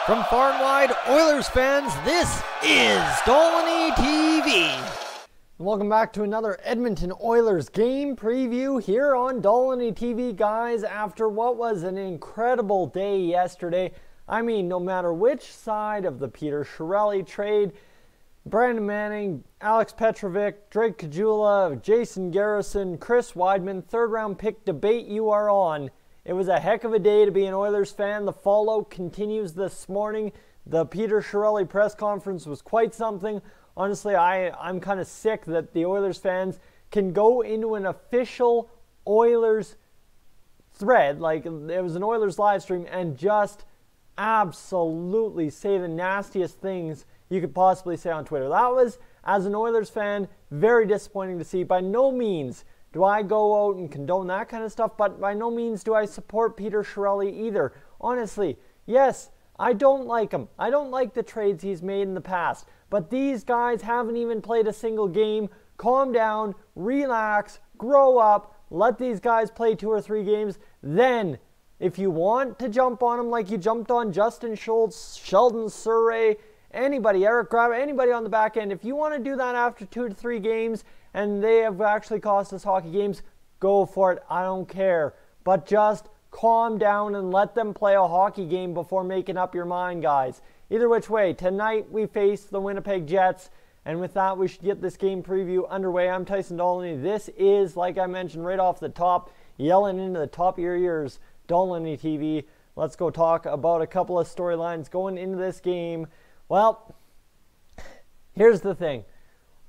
From far and wide, Oilers fans, this is Dolynny TV. Welcome back to another Edmonton Oilers game preview here on Dolynny TV, guys, after what was an incredible day yesterday. I mean, no matter which side of the Peter Chiarelli trade, Brandon Manning, Alex Petrovic, Drake Caggiula, Jason Garrison, Chris Weidman, third-round pick debate you are on. It was a heck of a day to be an Oilers fan. The fallout continues this morning. The Peter Chiarelli press conference was quite something. Honestly, I'm kind of sick that the Oilers fans can go into an official Oilers thread, like it was an Oilers live stream, and just absolutely say the nastiest things you could possibly say on Twitter. That was, as an Oilers fan, very disappointing to see. By no means do I go out and condone that kind of stuff, but by no means do I support Peter Chiarelli either. Honestly, yes, I don't like him. I don't like the trades he's made in the past, but these guys haven't even played a single game. Calm down, relax, grow up, let these guys play 2 or 3 games. Then, if you want to jump on them like you jumped on Justin Schultz, Sheldon Surrey, anybody, Eric Grab, anybody on the back end, if you want to do that after 2 to 3 games and they have actually cost us hockey games, go for it. I don't care. But just calm down and let them play a hockey game before making up your mind, guys. Either which way, tonight we face the Winnipeg Jets. And with that, we should get this game preview underway. I'm Tyson Dolynny. This is, like I mentioned right off the top, yelling into the top of your ears, Dolynny TV. Let's go talk about a couple of storylines going into this game. Well, here's the thing.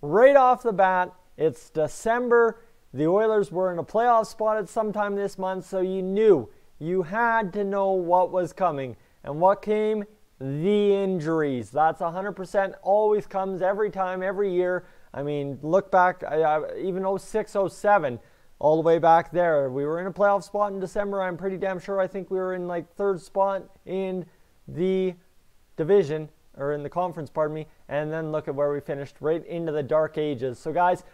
Right off the bat, it's December. The Oilers were in a playoff spot at some time this month, so you had to know what was coming. And what came? The injuries. That's 100% always comes every time, every year. I mean, look back, even 06, 07, all the way back there. We were in a playoff spot in December. I'm pretty damn sure. I think we were in like 3rd spot in the division, or in the conference, pardon me, and then look at where we finished, right into the dark ages. So guys,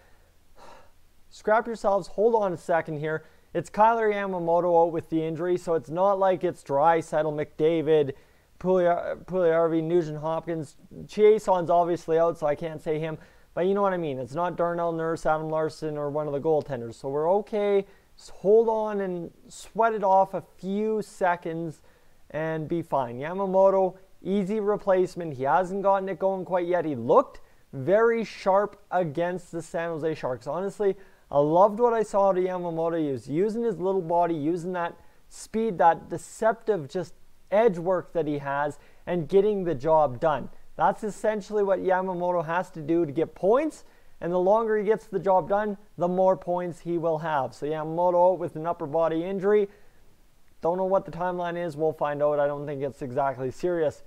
scrap yourselves, hold on a second here. It's Kailer Yamamoto out with the injury, so it's not like it's Draisaitl, McDavid, Puljujärvi, Nugent-Hopkins. Chiasson's obviously out, so I can't say him, but you know what I mean. It's not Darnell Nurse, Adam Larson, or one of the goaltenders, so we're okay. Just hold on and sweat it off a few seconds and be fine. Yamamoto, easy replacement. He hasn't gotten it going quite yet. He looked very sharp against the San Jose Sharks. Honestly, I loved what I saw to Yamamoto. He was using his little body, using that speed, that deceptive just edge work that he has, and getting the job done. That's essentially what Yamamoto has to do to get points, and the longer he gets the job done, the more points he will have. So Yamamoto out with an upper body injury. Don't know what the timeline is. We'll find out. I don't think it's exactly serious.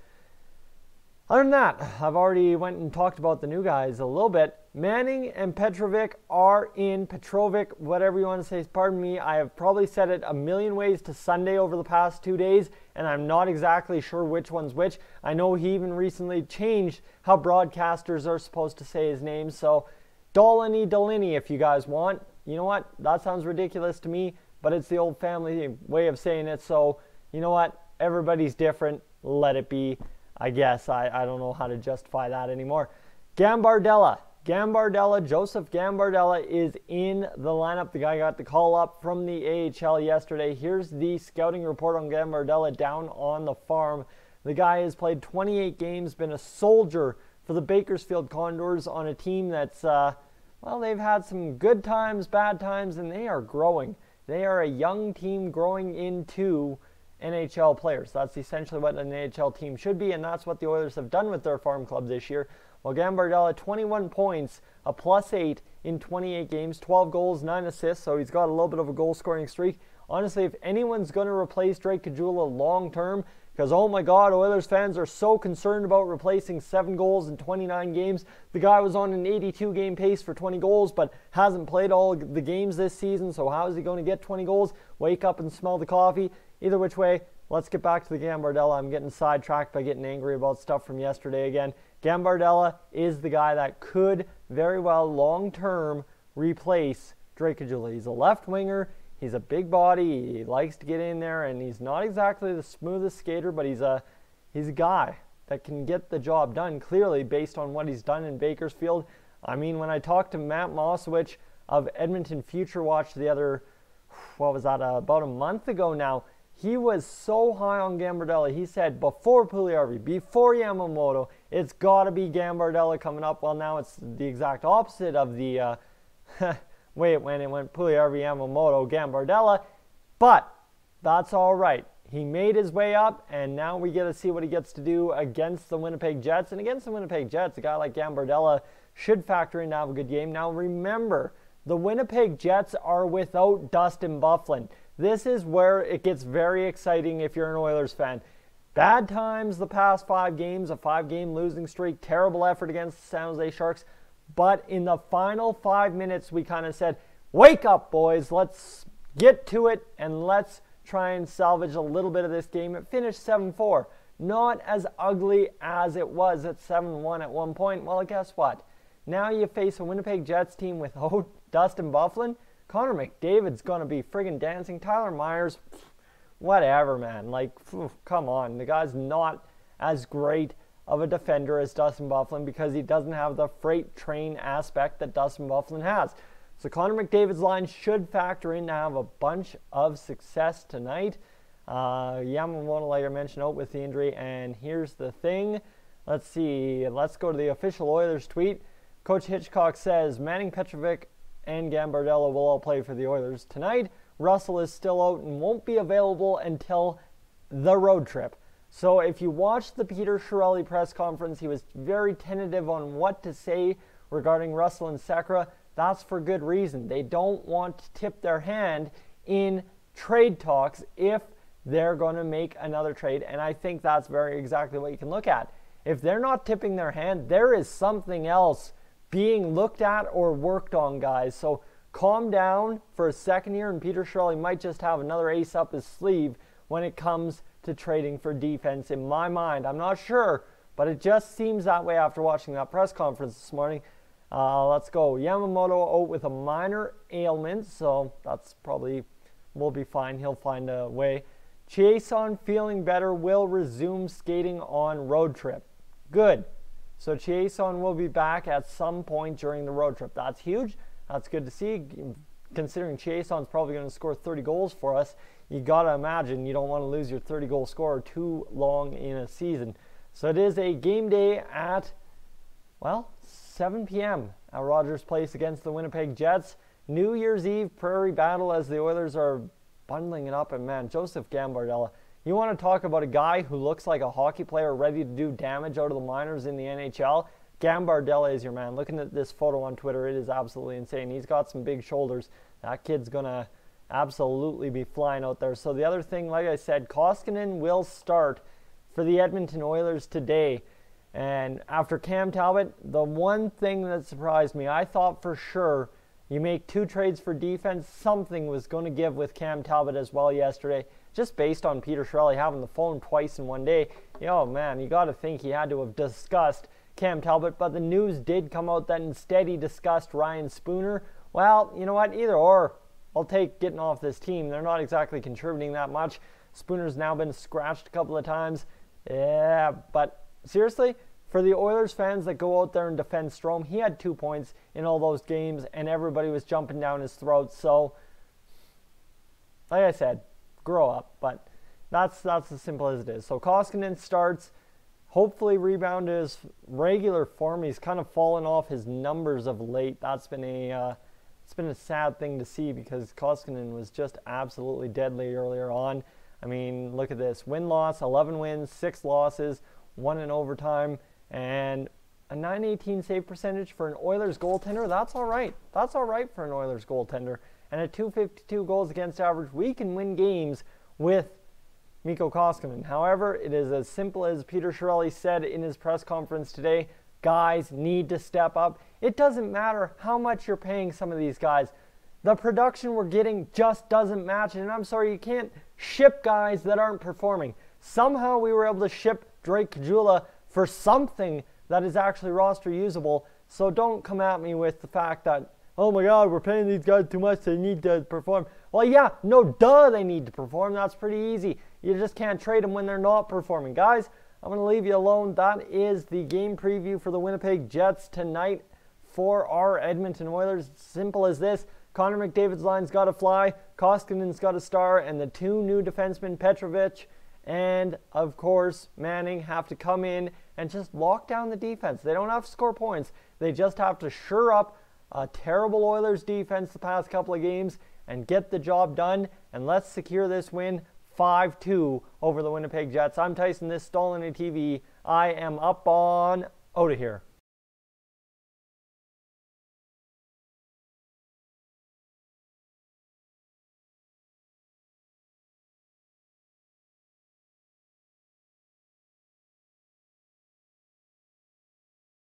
Other than that, I've already went and talked about the new guys a little bit. Manning and Petrovic are in. Petrovic, whatever you want to say, pardon me. I have probably said it a million ways to Sunday over the past 2 days, and I'm not exactly sure which one's which. I know he even recently changed how broadcasters are supposed to say his name. So Dolynny if you guys want. You know what? That sounds ridiculous to me, but it's the old family way of saying it. So you know what? Everybody's different. Let it be. I guess I don't know how to justify that anymore. Gambardella, Joseph Gambardella is in the lineup. The guy got the call up from the AHL yesterday. Here's the scouting report on Gambardella down on the farm. The guy has played 28 games, been a soldier for the Bakersfield Condors on a team that's, well, they've had some good times, bad times, and they are growing. They are a young team growing into NHL players. That's essentially what an NHL team should be, and that's what the Oilers have done with their farm club this year. Well, Gambardella, 21 points, a +8 in 28 games, 12 goals, 9 assists, so he's got a little bit of a goal-scoring streak. Honestly, if anyone's going to replace Drake Caggiula long-term, because, oh my God, Oilers fans are so concerned about replacing 7 goals in 29 games. The guy was on an 82-game pace for 20 goals, but hasn't played all the games this season, so how is he going to get 20 goals? Wake up and smell the coffee. Either which way, let's get back to the Gambardella. I'm getting sidetracked by getting angry about stuff from yesterday again. Gambardella is the guy that could very well long-term replace Drake Caggiula. He's a left winger. He's a big body. He likes to get in there, and he's not exactly the smoothest skater, but he's a he's a guy that can get the job done, clearly, based on what he's done in Bakersfield. I mean, when I talked to Matt Mosowich of Edmonton Future Watch about a month ago now, he was so high on Gambardella. He said before Puljujarvi, before Yamamoto, it's got to be Gambardella coming up. Well, now it's the exact opposite of the way it went. It went Puljujarvi, Yamamoto, Gambardella. But that's all right. He made his way up, and now we get to see what he gets to do against the Winnipeg Jets. And against the Winnipeg Jets, a guy like Gambardella should factor in to have a good game. Now remember, the Winnipeg Jets are without Dustin Byfuglien. This is where it gets very exciting if you're an Oilers fan. Bad times the past 5 games, a 5-game losing streak, terrible effort against the San Jose Sharks. But in the final 5 minutes, we kind of said, wake up, boys. Let's get to it, and let's try and salvage a little bit of this game. It finished 7-4. Not as ugly as it was at 7-1 at one point. Well, guess what? Now you face a Winnipeg Jets team without Dustin Byfuglien. Connor McDavid's going to be friggin' dancing. Tyler Myers, whatever, man. Like, come on. The guy's not as great of a defender as Dustin Byfuglien because he doesn't have the freight train aspect that Dustin Byfuglien has. So Connor McDavid's line should factor in to have a bunch of success tonight. Yamamoto, like I mentioned, out with the injury. And here's the thing. Let's see. Let's go to the official Oilers tweet. Coach Hitchcock says Manning, Petrovic, and Gambardella will all play for the Oilers tonight. Russell is still out and won't be available until the road trip. So if you watched the Peter Chiarelli press conference, he was very tentative on what to say regarding Russell and Sekera. That's for good reason. They don't want to tip their hand in trade talks if they're going to make another trade. And I think that's very exactly what you can look at. If they're not tipping their hand, there is something else being looked at or worked on, guys. So calm down for a second here, and Peter Chiarelli might just have another ace up his sleeve when it comes to trading for defense in my mind. I'm not sure, but it just seems that way after watching that press conference this morning. Let's go. Yamamoto out with a minor ailment, so that's probably will be fine. He'll find a way. Chiasson feeling better, will resume skating on road trip. Good. So Chiasson will be back at some point during the road trip. That's huge. That's good to see. Considering Chiasson's probably going to score 30 goals for us, you got to imagine you don't want to lose your 30-goal scorer too long in a season. So it is a game day at, well, 7 p.m. at Rogers Place against the Winnipeg Jets. New Year's Eve prairie battle as the Oilers are bundling it up. And man, Joseph Gambardella, you want to talk about a guy who looks like a hockey player ready to do damage out of the minors in the NHL? Gambardella is your man. Looking at this photo on Twitter, it is absolutely insane. He's got some big shoulders. That kid's going to absolutely be flying out there. So the other thing, like I said, Koskinen will start for the Edmonton Oilers today. And after Cam Talbot, the one thing that surprised me, I thought for sure you make 2 trades for defense, something was going to give with Cam Talbot as well yesterday. Just based on Peter Chiarelli having the phone twice in one day, oh man, you got to think he had to have discussed Cam Talbot, but the news did come out that instead he discussed Ryan Spooner. Well, you know what, either or, I'll take getting off this team. They're not exactly contributing that much. Spooner's now been scratched a couple of times. Yeah, but seriously, for the Oilers fans that go out there and defend Strome, he had 2 points in all those games, and everybody was jumping down his throat. So, like I said, grow up. But that's as simple as it is. So Koskinen starts, hopefully rebound to his regular form. He's kind of fallen off his numbers of late. That's been it's been a sad thing to see because Koskinen was just absolutely deadly earlier on. I mean, look at this. Win-loss, 11 wins, 6 losses, 1 in overtime, and a .918 save percentage for an Oilers goaltender. That's all right. That's all right for an Oilers goaltender. And at .252 goals against average, we can win games with Mikko Koskinen. However, it is as simple as Peter Chiarelli said in his press conference today. Guys need to step up. It doesn't matter how much you're paying some of these guys. The production we're getting just doesn't match it. And I'm sorry, you can't ship guys that aren't performing. Somehow we were able to ship Drake Caggiula for something that is actually roster usable. So don't come at me with the fact that, oh my God, we're paying these guys too much, they need to perform. Well, yeah, no duh, they need to perform. That's pretty easy. You just can't trade them when they're not performing. Guys, I'm going to leave you alone. That is the game preview for the Winnipeg Jets tonight for our Edmonton Oilers. Simple as this. Connor McDavid's line's got to fly, Koskinen's got to star, and the two new defensemen, Petrovic and, of course, Manning, have to come in and just lock down the defense. They don't have to score points. They just have to shore up a terrible Oilers defense the past couple of games and get the job done. And let's secure this win 5-2 over the Winnipeg Jets. I'm Tyson. This is Dolynny TV. I am up on out of here.